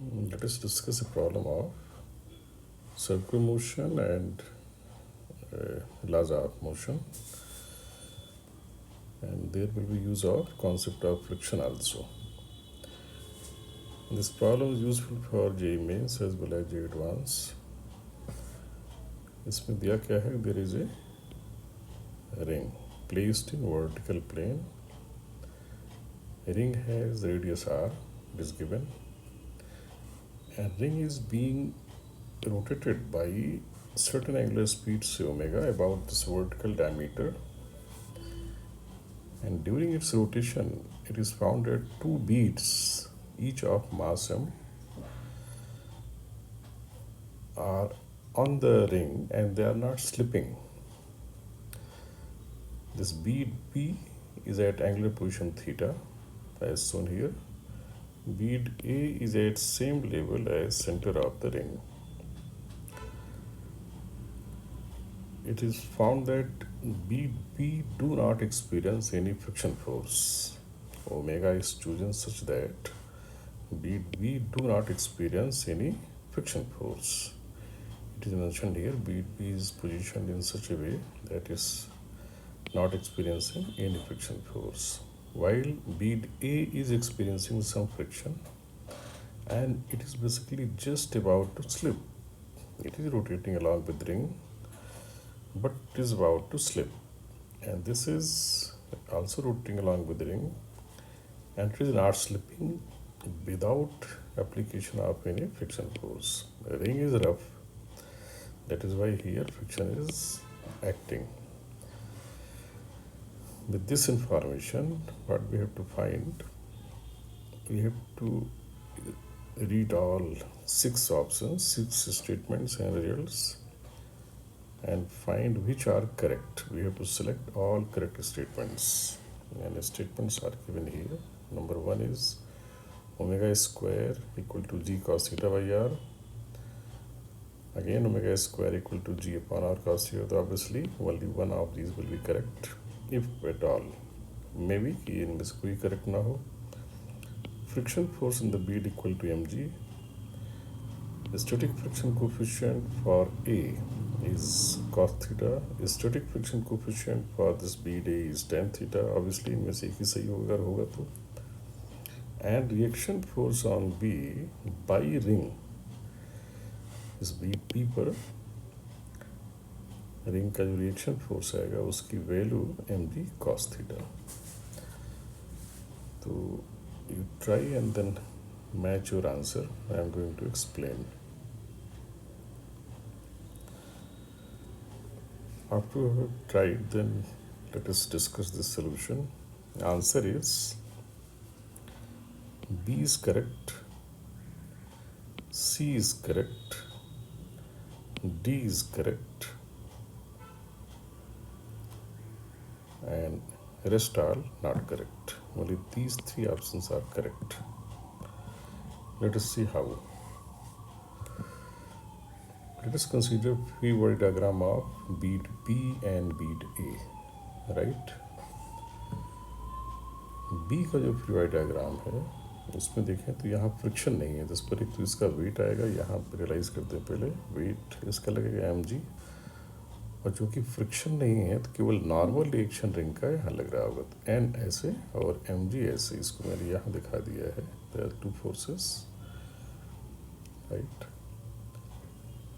Let us discuss a problem of circular motion and laws of motion, and there will be use of concept of friction also. This problem is useful for JEE mains as well as JEE advance. इसमें दिया क्या है, there is a ring placed in vertical plane. A ring has radius r, it is given, and ring is being rotated by certain angular speed c omega about this vertical diameter, and during its rotation it is found that two beads each of mass m are on the ring and they are not slipping. This bead P is at angular position theta as shown here. Bead A is at same level as center of the ring. It is found that bead B do not experience any friction force. Omega is chosen such that bead B do not experience any friction force. It is mentioned here bead B is positioned in such a way that is not experiencing any friction force, while bead A is experiencing some friction and it is basically just about to slip. It is rotating along with the ring but it is about to slip, and this is also rotating along with the ring and it is not slipping without application of any friction force. The ring is rough, that is why here friction is acting. With this information, what we have to find, we have to read all 6 options, 6 statements and results, and find which are correct. We have to select all correct statements, and the statements are given here. Number 1 is omega square equal to g cos theta by r. Again, omega square equal to g upon r cos theta. So obviously only one of these will be correct, if at all. Maybe कि इनमें से कोई correct ना हो. Friction force in the bead equal to mg. The static friction coefficient for A is cos theta. The static friction coefficient for this bead A is tan theta. Obviously इनमें से एक ही सही होगा अगर होगा तो. And reaction force on B by ring is bead P पर ring का जो रिएक्शन फोर्स आएगा उसकी value m g cos theta. तो you try and then match your answer. I am going to explain. After you have tried, then let us discuss the solution. The answer is B is correct, C is correct, D is correct, and rest are not correct. Only these 3 options are correct. Let us see how. Let us consider free body diagram of bead B and bead A. Right? B का जो free body diagram है उसमें देखें तो यहाँ friction नहीं है, जिस पर एक तो इसका वेट आएगा. यहाँ पर रियलाइज करते हैं पहले वेट इसका लगेगा mg, और चूँकि फ्रिक्शन नहीं है तो केवल नॉर्मल रिएक्शन रिंग का यहाँ लग रहा होगा. तो n ऐसे और mg ऐसे, इसको मैंने यहाँ दिखा दिया है. There are 2 forces, right.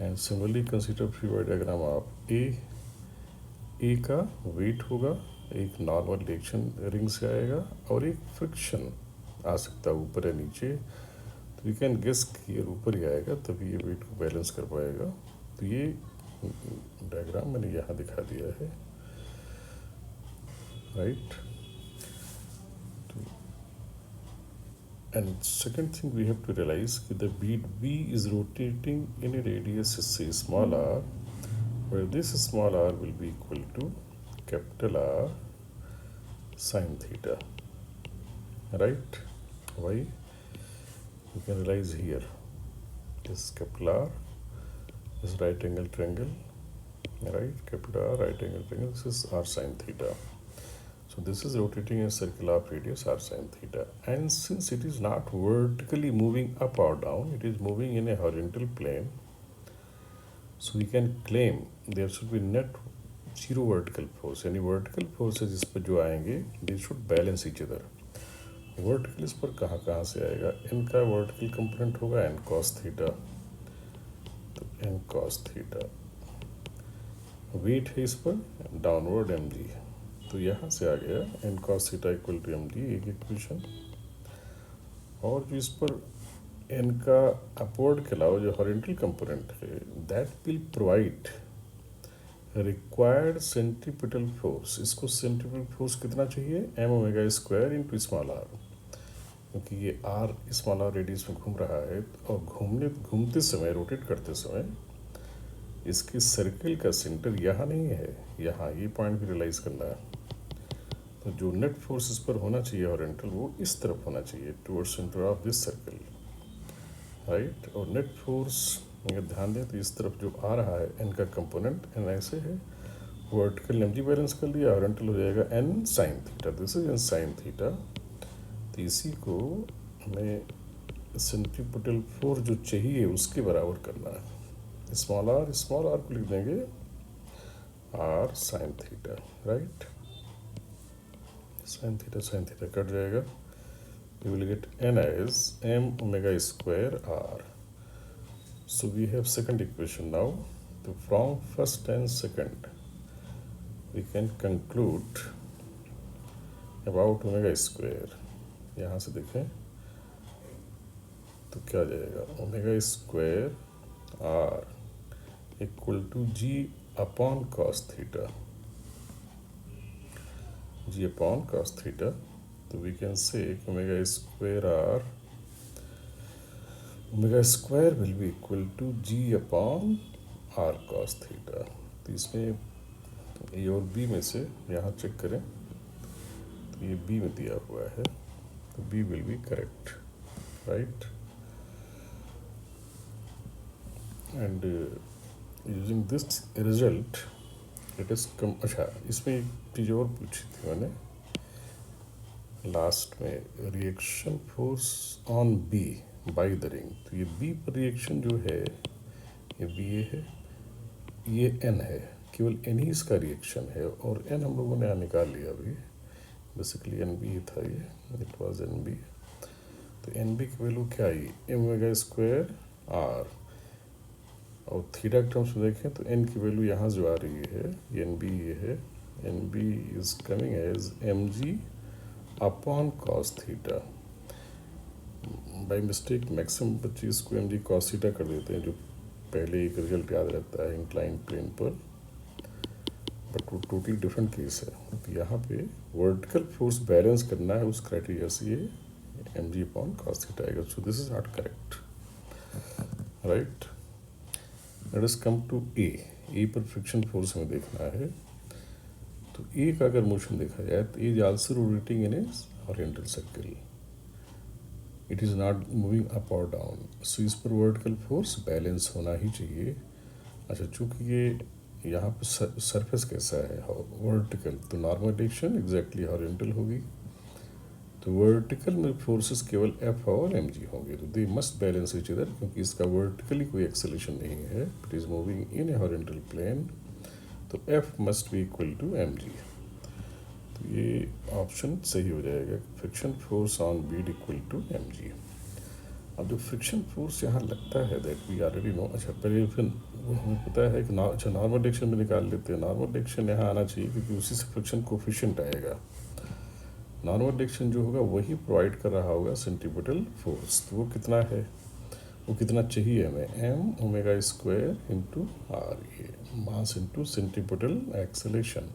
And similarly consider free body diagram of A. A का वेट होगा, एक नॉर्मल रिएक्शन रिंग से आएगा और एक फ्रिक्शन आ सकता है ऊपर या नीचे. तो वी कैन गेस कि ये ऊपर ही आएगा तभी ये वेट को बैलेंस कर पाएगा. तो ये डायग्राम मैंने यहाँ दिखा दिया है, right. And second thing we have to realize that the bead B is rotating in a radius say small r, where this small r will be equal to capital R sin theta, right? Why? You can realize here this capital R is right angle triangle, right? Capital R right angle triangle, this is r sin theta. So So this is rotating a circle of radius r sine theta, and since it is not vertically moving up or down, it is moving in a horizontal plane, so we can claim there should be net zero vertical force. यानी vertical forces इस पर जो आएंगे they should balance each other. Vertical इस पर कहाँ कहाँ से आएगा, इनका वर्टिकल कंपोनेंट होगा n cos थीटा, तो n cos थीटा, वेट है इस पर डाउनवर्ड mg, तो यहाँ से आ गया n cos theta equal to mg, एक इक्वेशन। और जो इस पर n का अपवर्ड के अलावा जो हॉरिजॉन्टल कंपोनेंट है that will provide required centripetal force. इसको सेंट्रीपिटल फोर्स कितना चाहिए, m omega square into small r, क्योंकि ये r स्मॉल r रेडियस में घूम रहा है और घूमते समय रोटेट करते समय इसके सर्कल का सेंटर यहाँ नहीं है, यहाँ ये पॉइंट भी रियलाइज करना है। तो जो नेट फोर्स इस पर होना चाहिए हॉरिजॉन्टल वो इस तरफ होना चाहिए towards centre of this circle, right. और नेट फोर्स अगर ध्यान दें तो इस तरफ जो आ रहा है n का कंपोनेंट n ऐसे है, वर्टिकल mg बैलेंस कर लिया, हॉरिजॉन्टल हो जाएगा n sine theta, this is n sine theta. तो इसी को हमें सेंट्रीपिटल फोर्स जो चाहिए उसके बराबर करना है। स्मॉल r को लिख देंगे r sine theta, right. Sine theta cut जाएगा, we will get n as m omega square r. So we have second equation now. So from first and second we can conclude about omega square. यहाँ से देखें तो क्या जाएगा, omega square r equal to g upon cos theta, g upon cos theta. तो we can say omega square will be equal to g upon r cos theta. तो इसमें ए और बी में से यहाँ चेक करें तो ये बी में दिया हुआ है, तो B will be correct, right. And using this result it is come. अच्छा, इसमें एक चीज़ और पूछी थी मैंने लास्ट में, reaction force on B by the ring. तो ये बी पर रिएक्शन जो है ये बी ए है, ये एन है, केवल एन ही इसका रिएक्शन है, और एन हम लोगों ने यहाँ निकाल लिया अभी, बेसिकली एन बी ही था ये, इट वाज एन बी। तो एन बी की वैल्यू क्या आई, एम ओमेगा स्क्वायर आर, और थीटा के टर्म्स में देखें तो एन की वैल्यू यहाँ जो आ रही है ये एन बी ये है, N B is coming as M ji upon cos theta. By mistake maximum बच्चे इसको एम जी कॉस थीटा कर देते हैं, जो पहले एक रिजल्ट याद रहता है इंक्लाइन प्लेन पर, बट वो टोटली डिफरेंट केस है। तो यहाँ पे वर्टिकल फोर्स बैलेंस करना है, उस क्राइटेरिया से ये एम जी अपॉन कॉस थीटा आएगा। So this is not correct, right. Let us come to A पर फ्रिक्शन फोर्स हमें देखना है। तो ए का अगर मोशन देखा जाए तो A is also rotating in a horizontal circle, it is not moving up और डाउन, सो इस पर वर्टिकल फोर्स बैलेंस होना ही चाहिए। अच्छा, चूँकि ये यहाँ पर सरफेस कैसा है वर्टिकल, तो नॉर्मल डायरेक्शन एग्जैक्टली हॉरिजॉन्टल होगी, तो वर्टिकल में फोर्सेस केवल एफ और एम जी होंगे, तो they must balance each other, क्योंकि इसका वर्टिकली कोई एक्सेलेरेशन नहीं है, it is moving in a horizontal plane, तो F must be equal to M g. तो ये ऑप्शन सही हो जाएगा, friction force on bead equal to M g. अब जो फ्रिक्शन फोर्स यहाँ लगता है दैट वी ऑलरेडी नो। अच्छा, पहले फिर वो हमें पता है कि अच्छा नॉर्मल डायरेक्शन में निकाल लेते हैं, नॉर्मल डायरेक्शन यहाँ आना चाहिए क्योंकि उसी से फ्रिक्शन कोफिशिएंट आएगा। नॉर्मल डायरेक्शन जो होगा वही प्रोवाइड कर रहा होगा सेंट्रीपिटल फोर्स, तो वो कितना है, वो कितना चाहिए हमें, m omega square into r, ये mass into centripetal acceleration.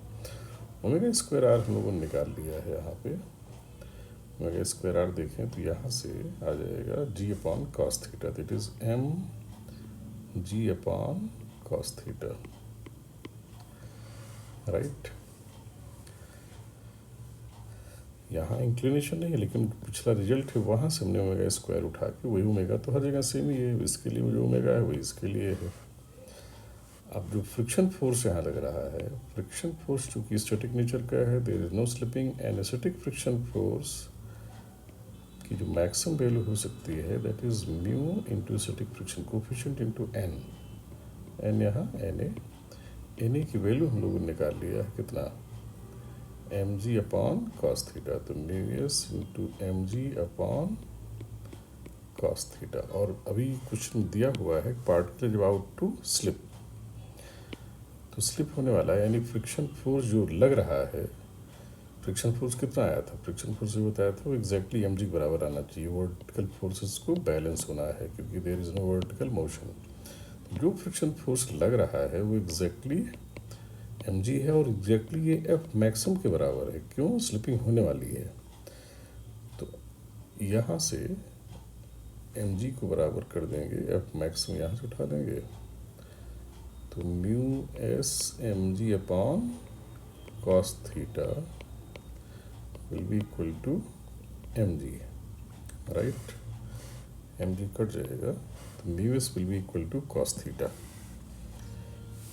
Omega square r हम लोगों ने निकाल लिया है यहाँ पे, ओमेगा स्क्वायर आर देखें तो यहाँ से आ जाएगा g upon cos theta, that is m ji upon cos theta, right. यहाँ इंक्लिनेशन नहीं है, लेकिन पिछला रिजल्ट है वहाँ से हमने ओमेगा स्क्वायर उठा के, वही ओमेगा तो हर जगह सेम ही है, इसके लिए जो ओमेगा है वही इसके लिए है। अब जो फ्रिक्शन फोर्स यहाँ लग रहा है, फ्रिक्शन फोर्स चूंकि स्टैटिक नेचर का है, there is no slipping, and static friction force की जो मैक्सिमम वैल्यू हो सकती है that is mu into static friction coefficient into N. N यहाँ एन ए की वैल्यू हम लोगों ने निकाल लिया है कितना, एम जी अपॉन कॉस थीटा, तो म्यू एस इंटू एम जी अपॉन कॉस थीटा। और अभी कुछ दिया हुआ है पार्टिकल जब अबाउट टू स्लिप, तो स्लिप होने वाला है, यानी फ्रिक्शन फोर्स जो लग रहा है, फ्रिक्शन फोर्स कितना आया था, फ्रिक्शन फोर्स जो बताया था वो एग्जैक्टली एम जी के बराबर आना चाहिए। वर्टिकल फोर्सेस को बैलेंस होना है क्योंकि there is no vertical motion. जो फ्रिक्शन फोर्स लग रहा है वो एग्जैक्टली एम जी है और एग्जैक्टली ये एफ मैक्सिमम के बराबर है। क्यों, स्लिपिंग होने वाली है। तो यहाँ से एम जी को बराबर कर देंगे, एफ मैक्सिमम यहाँ से उठा देंगे, तो mu S M ji upon cos theta will be equal to M G, right. M G कट जाएगा तो mu S will be equal to cos theta,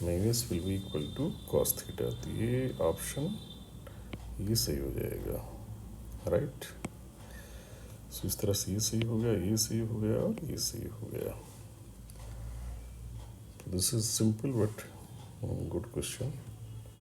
mu S will be equal to cos theta. तो ये option ये सही हो जाएगा, right. सो इस तरह से ये सही हो गया, ये सही हो गया और ये सही हो गया। This is simple but good question.